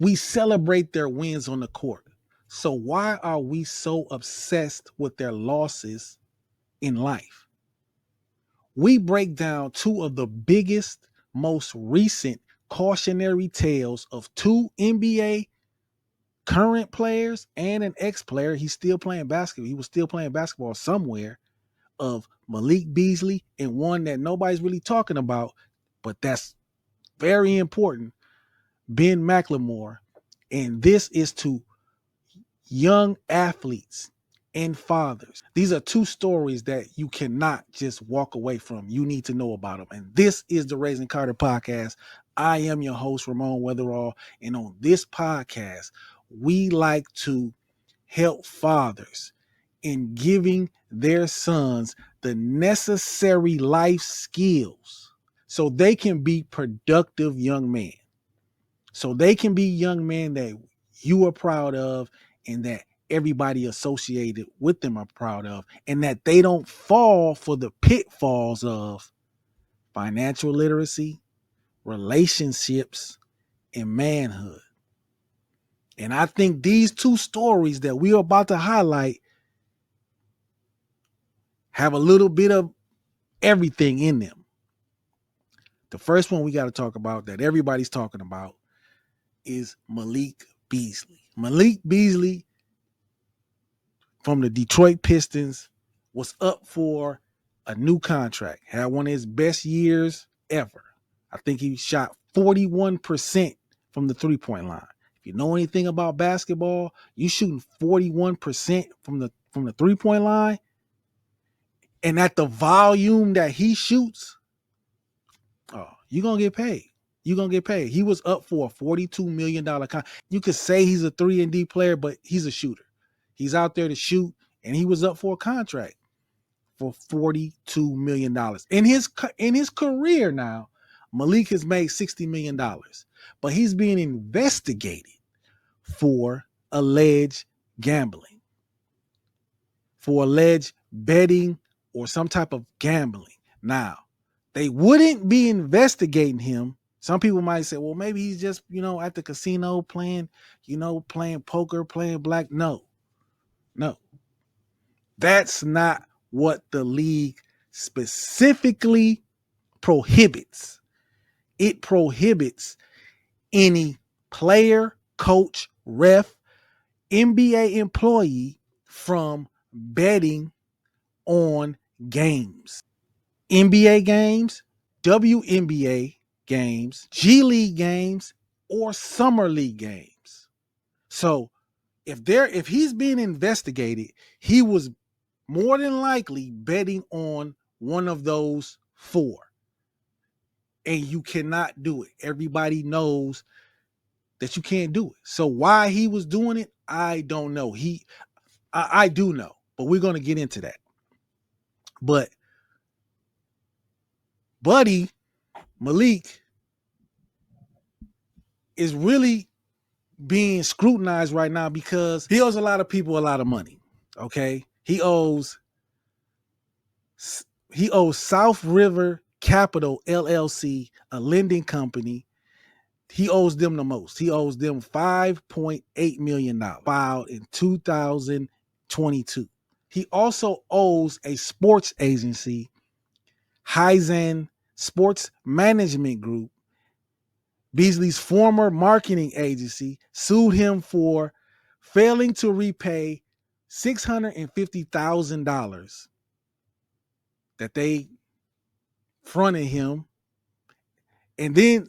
We celebrate their wins on the court. So why are we so obsessed with their losses in life? We break down two of the biggest, most recent cautionary tales of two NBA current players and an ex-player. He's still playing basketball. He was still playing basketball somewhere, of Malik Beasley, and one that nobody's really talking about, but that's very important, Ben McLemore. And this is to young athletes and fathers. These are two stories that you cannot just walk away from. You need to know about them. And this is the Raising Carter podcast. I am your host, Ramon Weatherall. And on this podcast, we like to help fathers in giving their sons the necessary life skills so they can be productive young men. So they can be young men that you are proud of and that everybody associated with them are proud of, and that they don't fall for the pitfalls of financial literacy, relationships, and manhood. And I think these two stories that we are about to highlight have a little bit of everything in them. The first one we got to talk about that everybody's talking about is Malik Beasley. Malik Beasley from the Detroit Pistons was up for a new contract, had one of his best years ever. I think he shot 41% from the three-point line. If you know anything about basketball, you shooting 41% from the three-point line, and at the volume that he shoots, oh, you're going to get paid. You're going to get paid. He was up for a $42 million contract. You could say he's a 3-and-D player, but he's a shooter. He's out there to shoot, and he was up for a contract for $42 million. In his career now, Malik has made $60 million, but he's being investigated for alleged gambling, for alleged betting or some type of gambling. Now, they wouldn't be investigating him. Some people might say, well, maybe he's just, at the casino playing poker, playing black. No. That's not what the league specifically prohibits. It prohibits any player, coach, ref, NBA employee from betting on games. NBA games, WNBA games, G League games, or Summer League games. So if he's being investigated, he was more than likely betting on one of those four. And you cannot do it. Everybody knows that you can't do it. So why he was doing it, I don't know. I do know, but we're going to get into that. But Buddy Malik is really being scrutinized right now because he owes a lot of people a lot of money. Okay. He owes South River Capital LLC, a lending company. He owes them the most. He owes them $5.8 million, filed in 2022. He also owes a sports agency, Heisen Sports Management Group. Beasley's former marketing agency sued him for failing to repay $650,000 that they fronted him. And then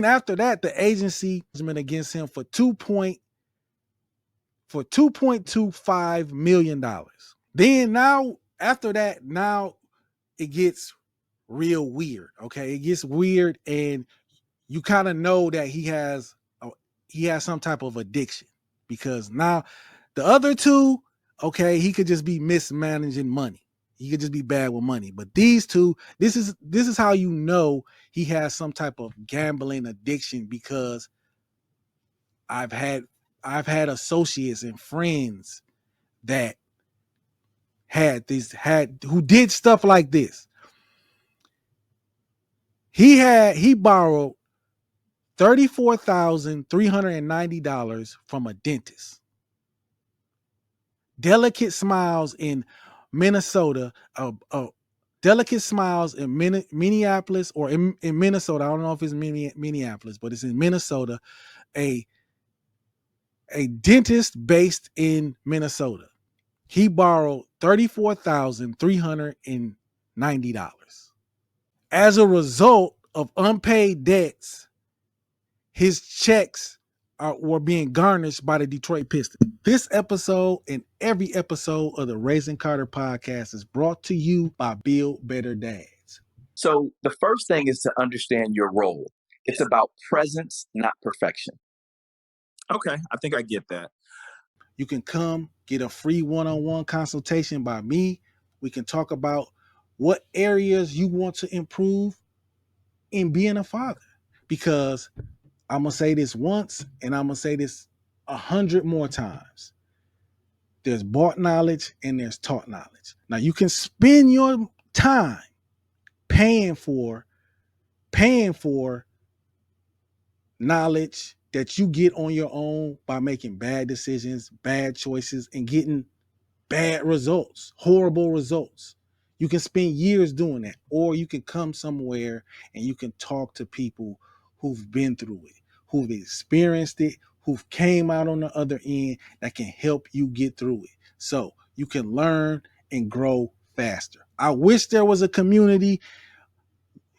after that, the agency was against him for $2.25 million. Then now, after that, now it gets real weird. Okay. It gets weird, and you kind of know that he has some type of addiction, because now the other two, okay, he could just be mismanaging money. He could just be bad with money. But these two, this is how you know he has some type of gambling addiction, because I've had associates and friends that who did stuff like this. He borrowed $34,390 from a dentist. Delicate Smiles in Minnesota, Delicate Smiles in Minneapolis, or in Minnesota. I don't know if it's Minneapolis, but it's in Minnesota. A dentist based in Minnesota. He borrowed $34,390. As a result of unpaid debts, his checks were being garnished by the Detroit Pistons. This episode and every episode of the Raising Carter podcast is brought to you by Build Better Dads. So the first thing is to understand your role. It's about presence, not perfection. Okay, I think I get that. You can come get a free one-on-one consultation by me. We can talk about what areas you want to improve in being a father. Because I'm going to say this once and I'm going to say this 100 more times. There's bought knowledge and there's taught knowledge. Now you can spend your time paying for knowledge that you get on your own by making bad decisions, bad choices, and getting bad results, horrible results. You can spend years doing that, or you can come somewhere and you can talk to people who've been through it, who've experienced it, who've came out on the other end that can help you get through it. So you can learn and grow faster. I wish there was a community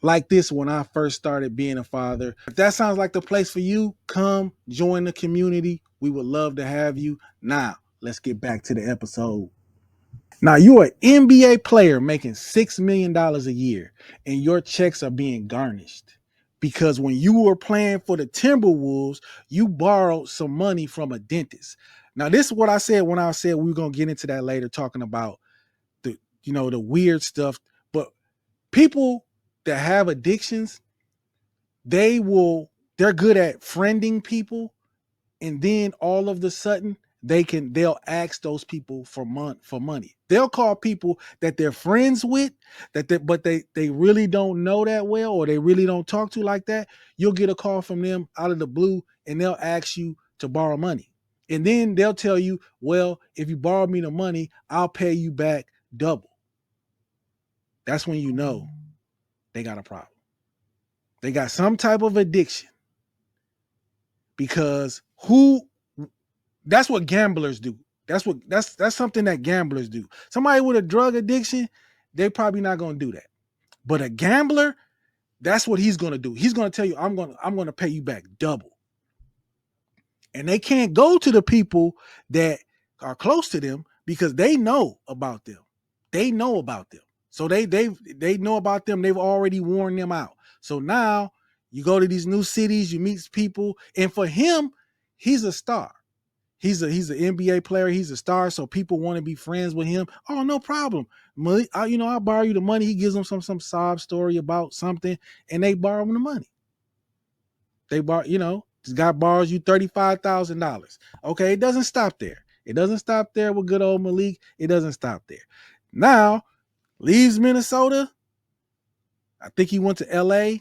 like this when I first started being a father. If that sounds like the place for you, come join the community. We would love to have you. Now, let's get back to the episode. Now, you're an NBA player making $6 million a year, and your checks are being garnished because when you were playing for the Timberwolves, you borrowed some money from a dentist. Now, this is what I said when I said we were going to get into that later, talking about the weird stuff. But people that have addictions, they're good at friending people, and then all of a sudden they'll ask those people for money. They'll call people that they're friends with, but they really don't know that well, or they really don't talk to like that. You'll get a call from them out of the blue and they'll ask you to borrow money. And then they'll tell you, well, if you borrow me the money, I'll pay you back double. That's when you know they got a problem. They got some type of addiction, because that's what gamblers do. That's something that gamblers do. Somebody with a drug addiction, they probably not going to do that. But a gambler, that's what he's going to do. He's going to tell you, I'm going to pay you back double. And they can't go to the people that are close to them because they know about them. They know about them. So they know about them. They've already warned them out. So now you go to these new cities, you meet people, and for him, he's a star. He's an NBA player. He's a star, so people want to be friends with him. Oh, no problem. I'll borrow you the money. He gives them some sob story about something, and they borrow him the money. This guy borrows you $35,000. Okay, it doesn't stop there. It doesn't stop there with good old Malik. It doesn't stop there. Now, leaves Minnesota. I think he went to LA.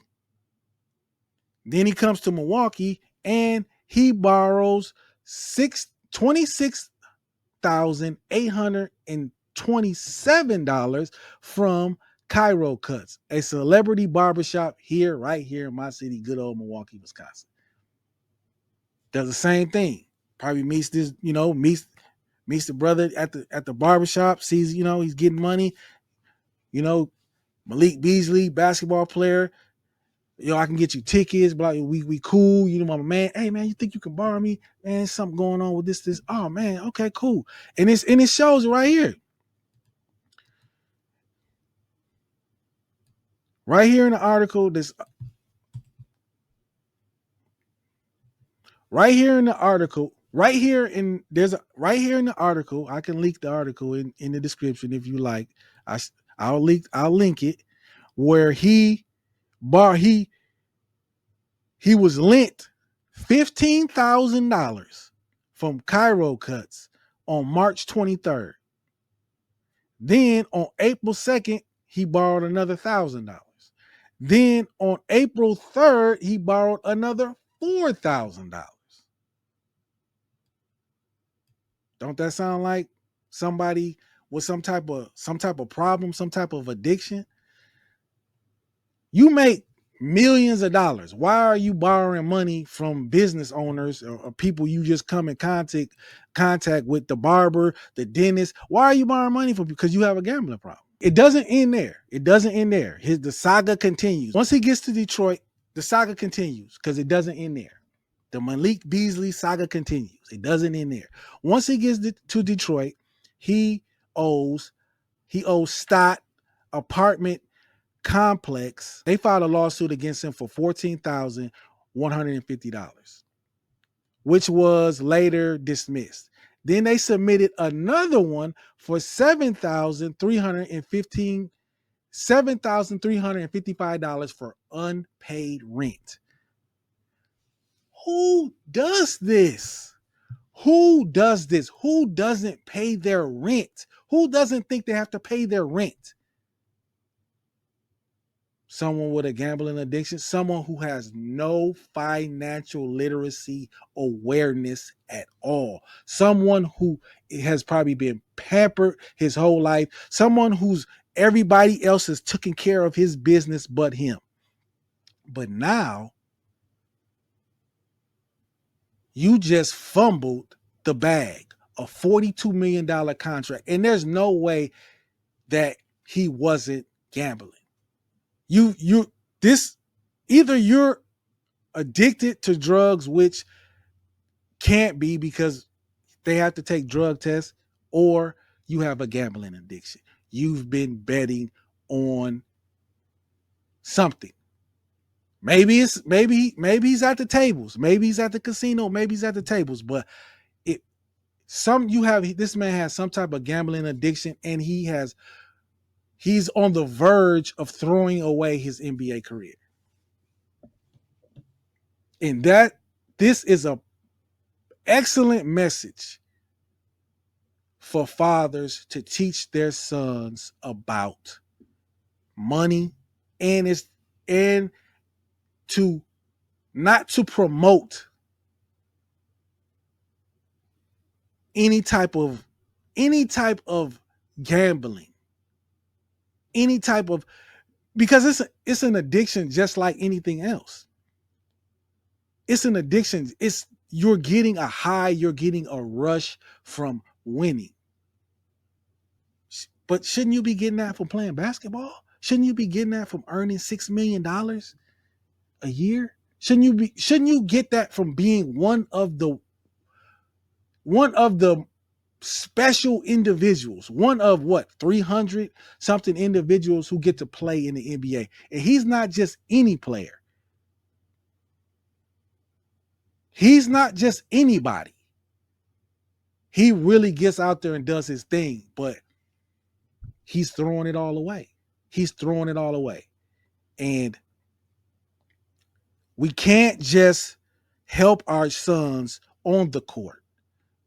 Then he comes to Milwaukee and he borrows $26,827 from Cairo Cuts, a celebrity barbershop right here in my city, good old Milwaukee, Wisconsin. Does the same thing. Probably meets the brother at the barbershop, sees, he's getting money. Malik Beasley, basketball player. I can get you tickets, but we cool. My man. Hey man, you think you can borrow me? Man, there's something going on with this. Oh man, okay, cool. And it shows right here. Right here in the article, right here in the article, I can link the article in the description if you like. I'll link it, where he was lent $15,000 from Cairo Cuts on March 23rd. Then on April 2nd, he borrowed another $1,000. Then on April 3rd, he borrowed another $4,000. Don't that sound like somebody with some type of problem, some type of addiction? You make millions of dollars. Why are you borrowing money from business owners or people you just come in contact with, the barber, the dentist? Why are you borrowing money from? Because you have a gambling problem. It doesn't end there. It doesn't end there. The saga continues. Once he gets to Detroit, the saga continues because it doesn't end there. The Malik Beasley saga continues. It doesn't end there. Once he gets to Detroit, he owes Stott apartment complex. They filed a lawsuit against him for $14,150, which was later dismissed. Then they submitted another one for $7,355 for unpaid rent. Who does this? Who does this? Who doesn't pay their rent? Who doesn't think they have to pay their rent? Someone with a gambling addiction, someone who has no financial literacy awareness at all, someone who has probably been pampered his whole life, someone who's everybody else is taking care of his business but him. But now you just fumbled the bag, a $42 million contract, and there's no way that he wasn't gambling. Either you're addicted to drugs, which can't be because they have to take drug tests, or you have a gambling addiction. You've been betting on something. Maybe he's at the tables, maybe he's at the casino, maybe he's at the tables, but this man has some type of gambling addiction, and he's on the verge of throwing away his NBA career. And this is a excellent message for fathers to teach their sons about money, and to not to promote any type of gambling, because it's an addiction just like anything else. It's an addiction. You're getting a high, you're getting a rush from winning. But shouldn't you be getting that from playing basketball? Shouldn't you be getting that from earning $6 million a year? Shouldn't you get that from being one of the special individuals, one of 300 something individuals who get to play in the NBA? And he's not just any player. He's not just anybody. He really gets out there and does his thing, but he's throwing it all away. And we can't just help our sons on the court.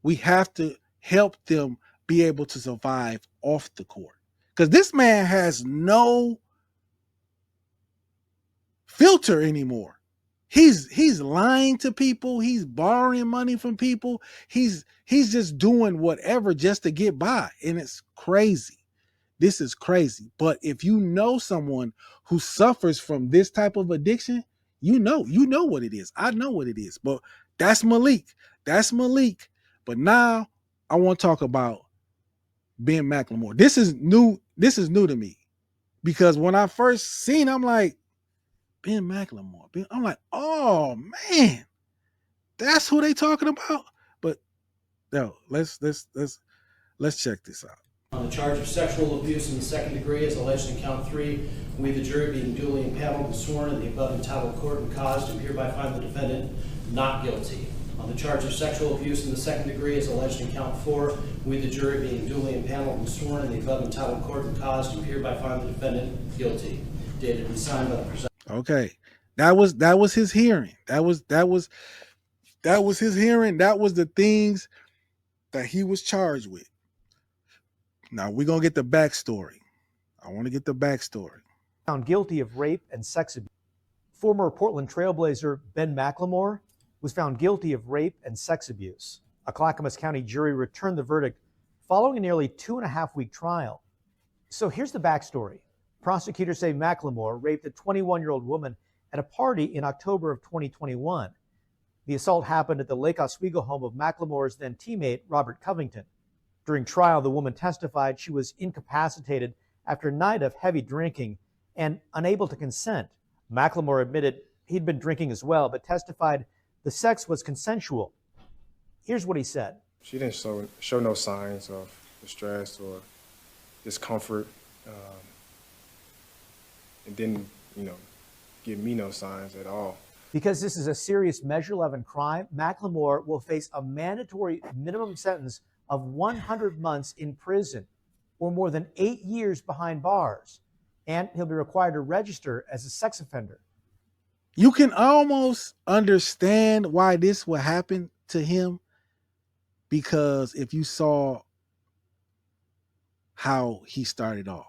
We have to help them be able to survive off the court. Because this man has no filter anymore. He's lying to people. He's borrowing money from people. He's just doing whatever just to get by. And it's crazy. This is crazy. But if you know someone who suffers from this type of addiction, you know what it is. I know what it is. But that's Malik. But now I want to talk about Ben McLemore. This is new to me, because when I first seen, I'm like, Ben McLemore. I'm like, oh man, that's who they talking about. But no, let's check this out. On the charge of sexual abuse in the second degree as alleged in count 3, we the jury being duly impaneled and sworn in the above entitled court and cause do hereby find the defendant not guilty. On the charge of sexual abuse in the second degree as alleged in count 4, we the jury being duly impaneled and sworn in the above entitled court and cause do hereby find the defendant guilty. Dated and signed by the presiding. Okay, that was his hearing. That was his hearing. That was the things that he was charged with. Now we're gonna get the backstory. I want to get the backstory. Found guilty of rape and sex abuse. Former Portland Trailblazer Ben McLemore was found guilty of rape and sex abuse. A Clackamas County jury returned the verdict following a nearly 2.5-week trial. So here's the backstory. Prosecutors say McLemore raped a 21-year-old woman at a party in October of 2021. The assault happened at the Lake Oswego home of McLemore's then teammate, Robert Covington. During trial, the woman testified she was incapacitated after a night of heavy drinking and unable to consent. McLemore admitted he'd been drinking as well, but testified the sex was consensual. Here's what he said. She didn't show no signs of distress or discomfort, and didn't, give me no signs at all. Because this is a serious Measure 11 crime, McLemore will face a mandatory minimum sentence of 100 months in prison, or more than 8 years behind bars, and he'll be required to register as a sex offender. You can almost understand why this would happen to him, because if you saw how he started off.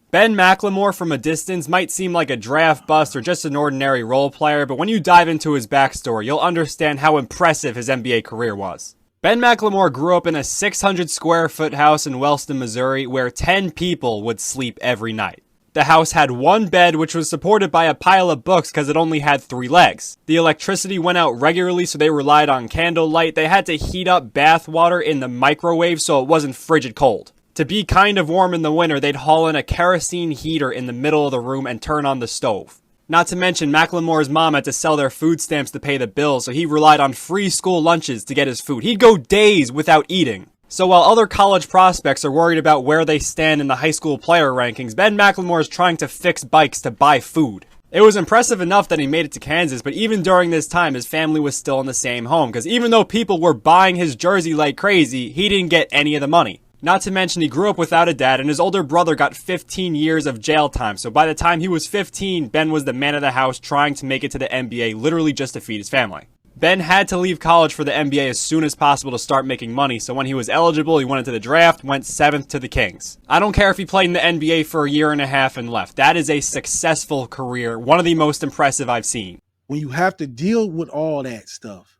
Ben McLemore from a distance might seem like a draft bust or just an ordinary role player, but when you dive into his backstory, you'll understand how impressive his NBA career was. Ben McLemore grew up in a 600 square foot house in Wellston, Missouri, where 10 people would sleep every night. The house had one bed, which was supported by a pile of books because it only had 3 legs. The electricity went out regularly, so they relied on candlelight. They had to heat up bath water in the microwave so it wasn't frigid cold. To be kind of warm in the winter, they'd haul in a kerosene heater in the middle of the room and turn on the stove. Not to mention, McLemore's mom had to sell their food stamps to pay the bills, so he relied on free school lunches to get his food. He'd go days without eating. So while other college prospects are worried about where they stand in the high school player rankings, Ben McLemore is trying to fix bikes to buy food. It was impressive enough that he made it to Kansas, but even during this time, his family was still in the same home, because even though people were buying his jersey like crazy, he didn't get any of the money. Not to mention he grew up without a dad, and his older brother got 15 years of jail time, so by the time he was 15, Ben was the man of the house trying to make it to the NBA, literally just to feed his family. Ben had to leave college for the NBA as soon as possible to start making money, so when he was eligible, he went into the draft, went 7th to the Kings. I don't care if he played in the NBA for a year and a half and left. That is a successful career, one of the most impressive I've seen. When you have to deal with all that stuff,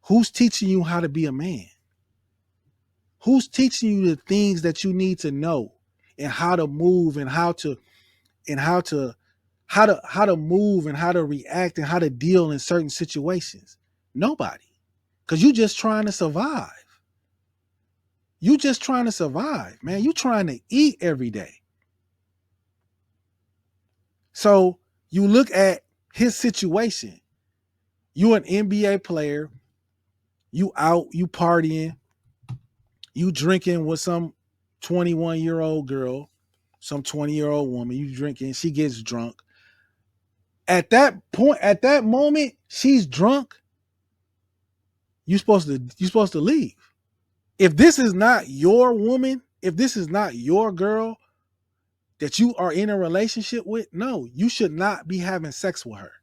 who's teaching you how to be a man? Who's teaching you the things that you need to know and how to move and how to move and how to react and how to deal in certain situations? Nobody. Because you just trying to survive. You just trying to survive, man. You trying to eat every day. So you look at his situation. You an NBA player. You out, you partying. You drinking with some 21-year-old girl, some 20-year-old woman. You drinking, she gets drunk. At that point, at that moment, she's drunk. You're supposed to leave. If this is not your woman, if this is not your girl that you are in a relationship with, no, you should not be having sex with her.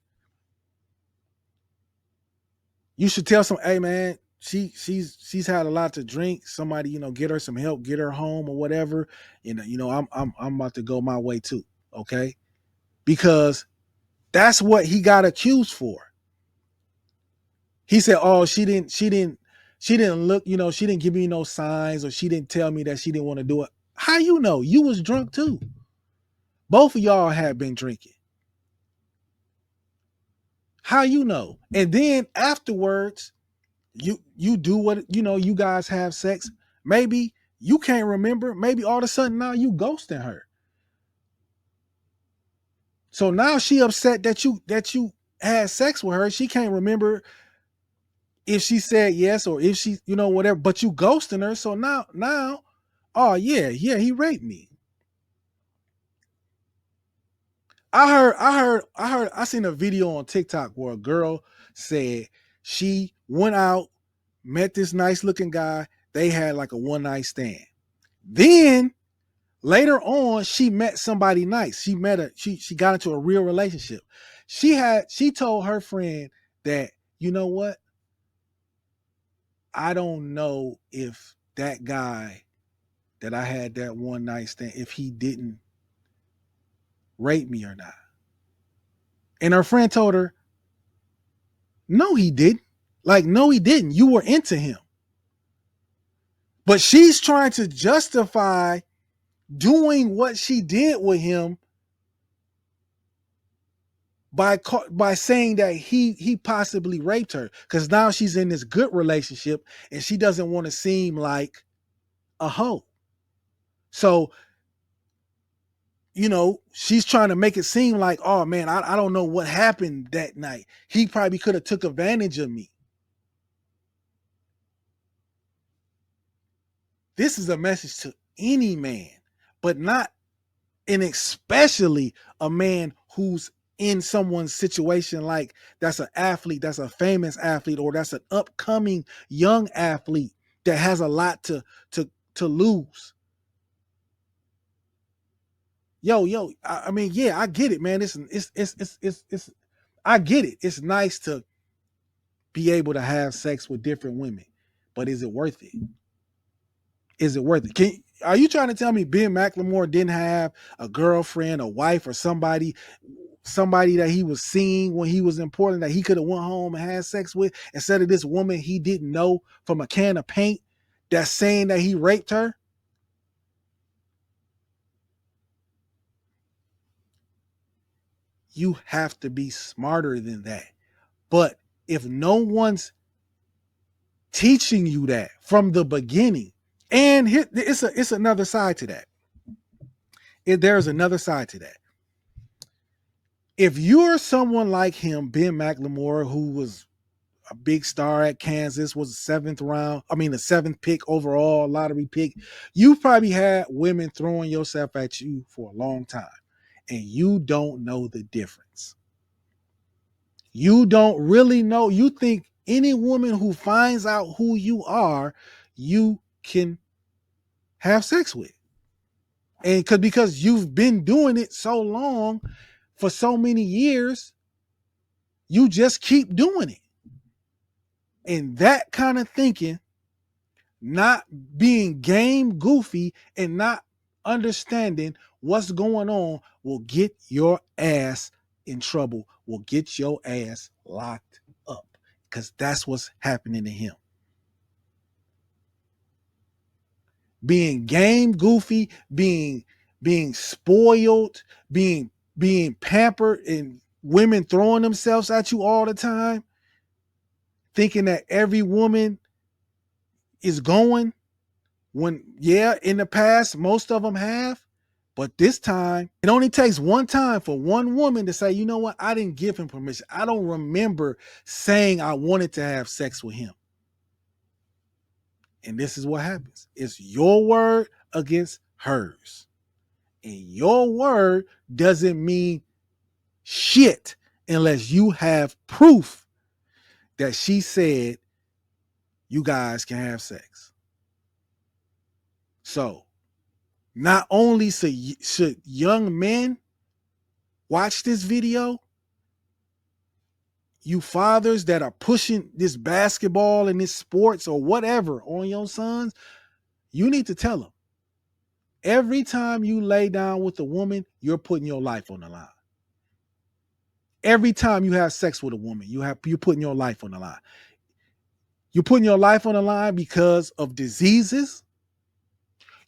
You should tell some, hey man, she's had a lot to drink. Somebody, get her some help, get her home or whatever. I'm about to go my way too. Okay. Because that's what he got accused for. He said, oh, she didn't look, she didn't give me no signs, or she didn't tell me that she didn't want to do it. How you know? You was drunk too. Both of y'all had been drinking. How you know? And then afterwards, you do what, you guys have sex. Maybe you can't remember. Maybe all of a sudden now you ghosting her. So now she upset that you had sex with her. She can't remember if she said yes or if she, whatever, but you ghosting her. So now, oh yeah, he raped me. I seen a video on TikTok where a girl said she went out, met this nice looking guy. They had like a one night stand. Then later on, she met somebody nice. She got into a real relationship. She told her friend that, you know what? I don't know if that guy that I had that one night stand, if he didn't rape me or not. And her friend told her, no, he didn't. Like, no, he didn't. You were into him. But she's trying to justify doing what she did with him by saying that he possibly raped her, because now she's in this good relationship and she doesn't want to seem like a hoe. So, she's trying to make it seem like, oh man, I don't know what happened that night. He probably could have took advantage of me. This is a message to any man, but not, and especially a man who's in someone's situation, like that's an athlete, that's a famous athlete, or that's an upcoming young athlete that has a lot to lose. I mean, yeah, I get it, man. It's I get it. It's nice to be able to have sex with different women, but is it worth it? Is it worth it? Are you trying to tell me Ben McLemore didn't have a girlfriend, a wife, or somebody that he was seeing when he was in Portland that he could have went home and had sex with, instead of this woman he didn't know from a can of paint that's saying that he raped her? You have to be smarter than that. But if no one's teaching you that from the beginning, and it's another side to that. There's another side to that. If you're someone like him, Ben McLemore, who was a big star at Kansas, was the seventh pick overall, lottery pick, you probably had women throwing yourself at you for a long time, and you don't know the difference. You don't really know. You think any woman who finds out who you are, you can have sex with. And because you've been doing it so long, for so many years, you just keep doing it. And that kind of thinking, not being game goofy and not understanding what's going on, will get your ass in trouble, will get your ass locked up, because that's what's happening to him. Being game goofy, being spoiled, being pampered, and women throwing themselves at you all the time, thinking that every woman is going, when, yeah, in the past, most of them have, but this time, it only takes one time for one woman to say, you know what, I didn't give him permission. I don't remember saying I wanted to have sex with him. And this is what happens. It's your word against hers. And your word doesn't mean shit unless you have proof that she said you guys can have sex. So, not only should young men watch this video, you fathers that are pushing this basketball and this sports or whatever on your sons, you need to tell them, every time you lay down with a woman, you're putting your life on the line. Every time you have sex with a woman, you're putting your life on the line. You're putting your life on the line because of diseases.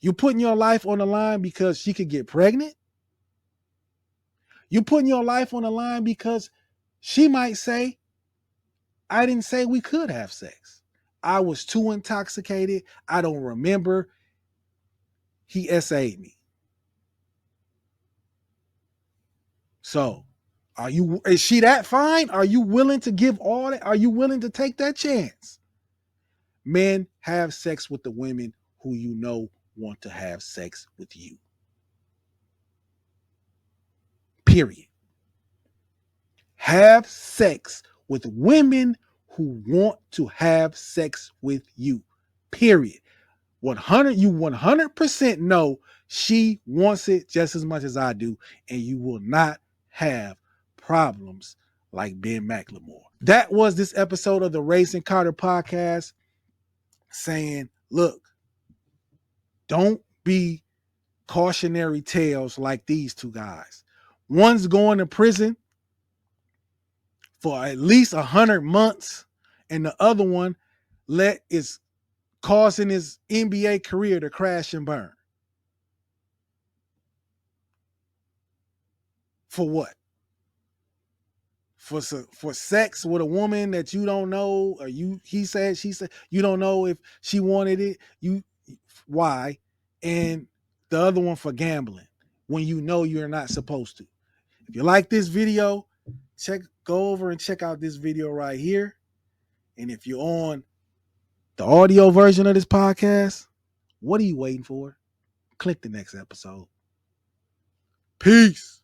You're putting your life on the line because she could get pregnant. You're putting your life on the line because she might say, I didn't say we could have sex. I was too intoxicated. I don't remember. He SA'd me. So, is she that fine? Are you willing to give all that? Are you willing to take that chance? Men, have sex with the women who you know want to have sex with you. Period. Have sex with women who want to have sex with you. Period. 100% know she wants it just as much as I do, and you will not have problems like Ben McLemore. That was this episode of the Race and Carter podcast, saying, look, don't be cautionary tales like these two guys. One's going to prison for at least 100 months, and the other one is causing his NBA career to crash and burn. For what? For sex with a woman that you don't know, or he said, she said, you don't know if she wanted it. Why? And the other one for gambling when you know you're not supposed to. If you like this video, go over and check out this video right here. And if you're on the audio version of this podcast, what are you waiting for? Click the next episode. Peace.